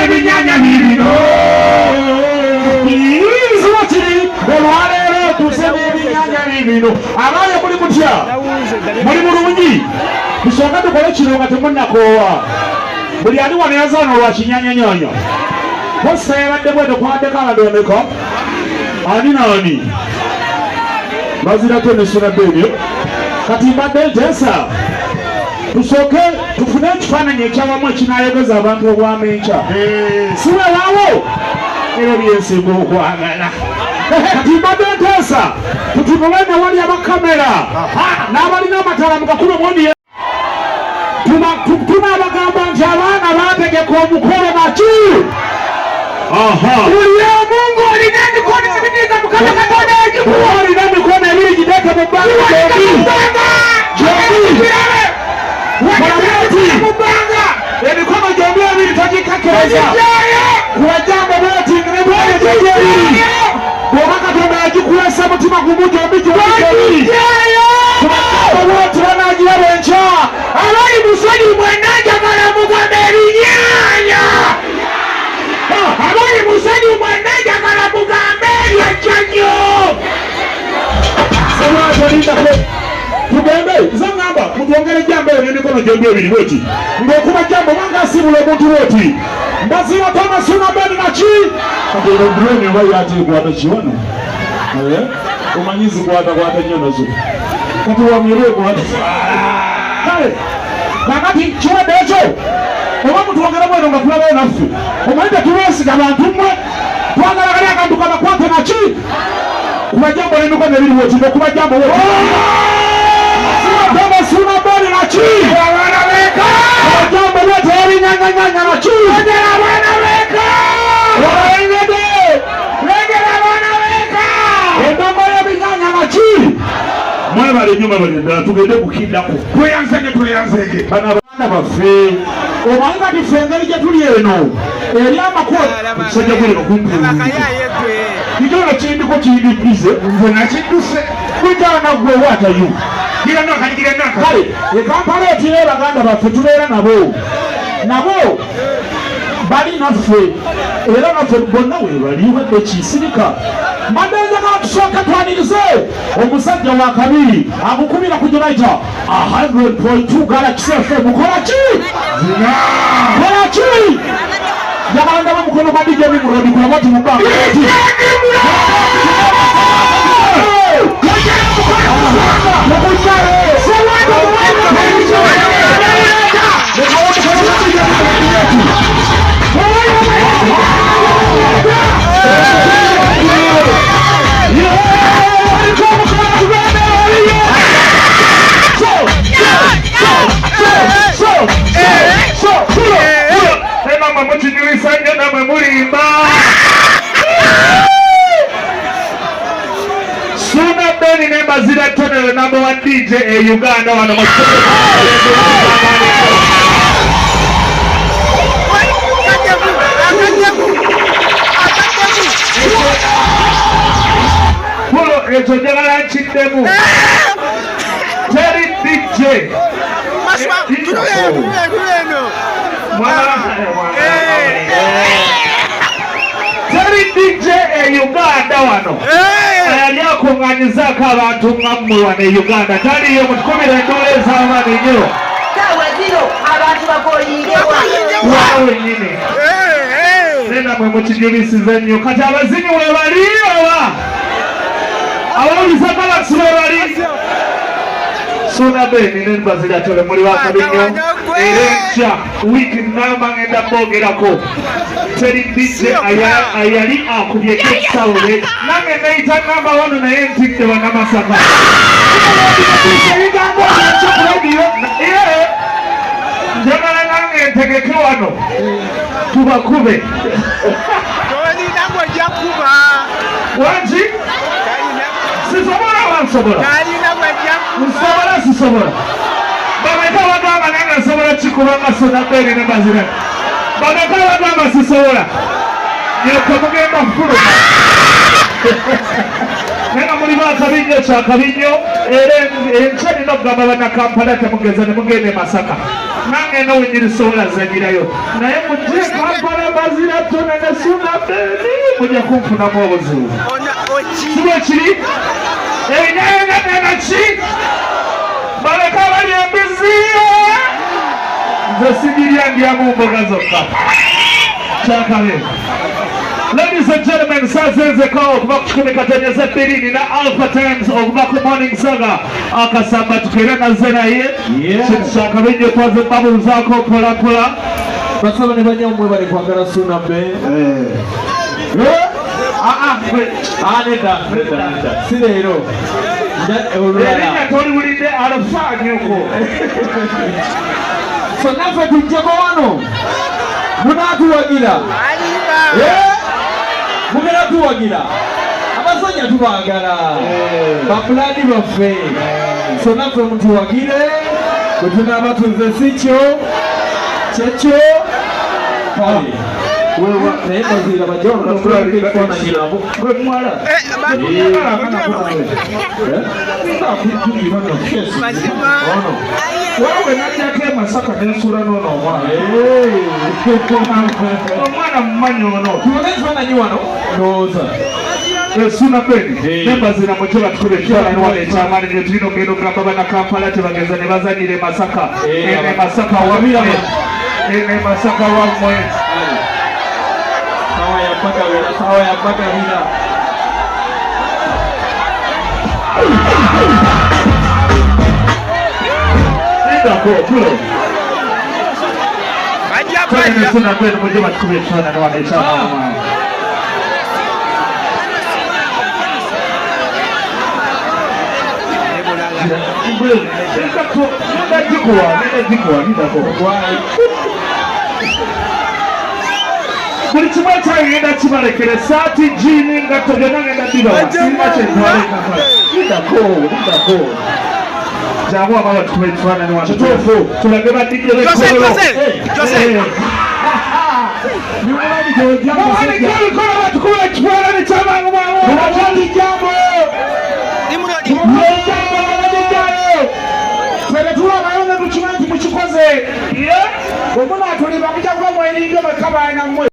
Ebinyanya bibino. tuseme ebinyanya bibino abaye muli mutya muli mulungi tusooka tukole kino nga temunnakoowa buli ali wano yazaana olwa kinyanyanyanya bosa yabadde bwe tukwaddeko abadondeko ani naani Mbaziira Tonny Suna Ben kati mbadde nteesa tusooke tufune ekifaananyi ekyawamu ekinaayogeza abantu obwamenkya siwewaawo era byensinga okwagala kati mbadde nteesa tutunule ne wali abakamera n'abalina amatala mu kakulu mondi tunaabagamba nti abaana baategeka omukolo naki buli omu ng'olina emikono ebitiika mukama katonda egikuwa olina emikono ebiri gideeke mu bbanga emikono gyombi ebiri togikakkereza kuwajambo bwetinga ne bweyetegeri bw'oba katonda yagikuwesa mutima gumu gyombi gyobiri bwoti banaagiraba enkya abali musonyi mwenna njagala mugambe ebinyanya abali musonyi mwenna njagala mugambe ebyejjanyo tugende zangamba mutwongere ejjambo eyo n'emikono gyombi ebiri bweti ng'okuba ejjambo banga asibula omuntu bweti Mbaziira Tonny Suna Ben naki katero buleni oba yateekwata kiwano omanyi zikwata nnyo nazo kati wamire ekwata kale kakati kiwadde ekyo oba mutwongere bweno nga tulabayo naffe omanyi tetulwesiga bantu mmwe twagala kali akantu kanakwate naki kuba jambo n'emikono ebiri bweti n'okuba jambo Tonny Suna Ben naki abaana beeka jambo bwete ebinyanyanyanya naki abaana beeka olengede abaana beeka endongo y'ebinyanya naki mwebale nnyo mwebale ddala tugende kukiddako tweyanzege bano abaana baffe omanyi kati ffe engeri gye tuli eno eri amakubo musajja gweno kitona kindiko kindikkize nze nakidduse kwitaana gwe waatayo kale ekampala etira baganda baffe tubeera nabo bali naffe era naffe bonna webali wadde kisirika mbadde njagala tusooke twanirize omusajja wa kabiri agukubira ku gye bayita 100.2 Galaxy FM mukolaki kolaki njagala ndaba mukono gwa DJ Mimurodi kulaba ti mubanga Suna Ben ne Mbaziira Tonny the number 1 DJ in Uganda wano ezo njagala nkiddemu teri DJ teri DJ e Uganda wano yali akunganyizaako abantu ngammwe wano e Uganda taliyo mutukumira endoola ez'amaanyi nnyo abantu bakoyingewa wenyini nena mwe mukijulisiza nnyo kati abazinyi webali oba abawuliza Galaxy webali Suna Ben ne Mbaziira Tonny muli bakabinyo era enkya wiiki nnamba ngenda mbogerako teri DJ ayali akubye ekisawole nange neyita namba 1 naye ntidde bannamasaka njagala nange ntegeke wano tubakube wangi sisobola wansobola nsobola sisobola bameka bagamba nange nsobola kikubanga Suna Ben ne Mbaziira bameka bagamba sisobola nyoko mugenda fuluma nenga muli bakabinyo kyakabinyo era enkya nina okugamba bannakampala temugeza ne mugende Masaka nange no wenyirisobola zanyirayo naye mujje Kampala Mbaziira Tonny ne Suna Ben mujja kunfunamu obuzibu sibe kiri ebinyanya nenaki baleka bali embizi nze sigirya ndyamu mboga zokka kyakale. Ladies and gentlemen, sasenzeko okuva ku 10:22 na Alpha Times okuva ku Morning Saga akasamba tukere naze naye kintu kyakabenyo twaze babuuzaako mpolampola basaba ne banyamwe bali kwagala Suna Ben nedda si leero erinnya toliwulidde alafaanyoko so naffe tujjeko wano munaatuwagira mugenda tuwagira abasajja tubaagala bapulani baffe so naffe mutuwagire bwe tunaaba tuze sikyo kyekyo kale naye Mbaziira bajaekifaananyirabo gwe muwala wawe najjako Masaka nensula noono omwana mumanyi ono tubone ekifaananyi wano ndowooza Suna Ben ne Mbaziira mujje batukube ekifaananyi wano ekyamaani ne tulina ogenda ogamba bana Kampala tebageza ne bazanyira Masaka ne Masaka wammwe ne Masaka wammwe sawa ya bagabira Suna Ben mujje batukube ekifaananyi wano ekyamaani buli kimu ekyagenda kibalekere saati jiini ngatto byonna ngenda bibawa sirina kyentwalekako jangu aba batukuba ekifaananyi wano kituufu tulage badijje bekololo muwanike batukuba ekifaananyi kyabangu bwawo twebetulabayonge tukimanyi mukikoze bwe munaatuliba mujja kuba mweninga bakabaana mmwe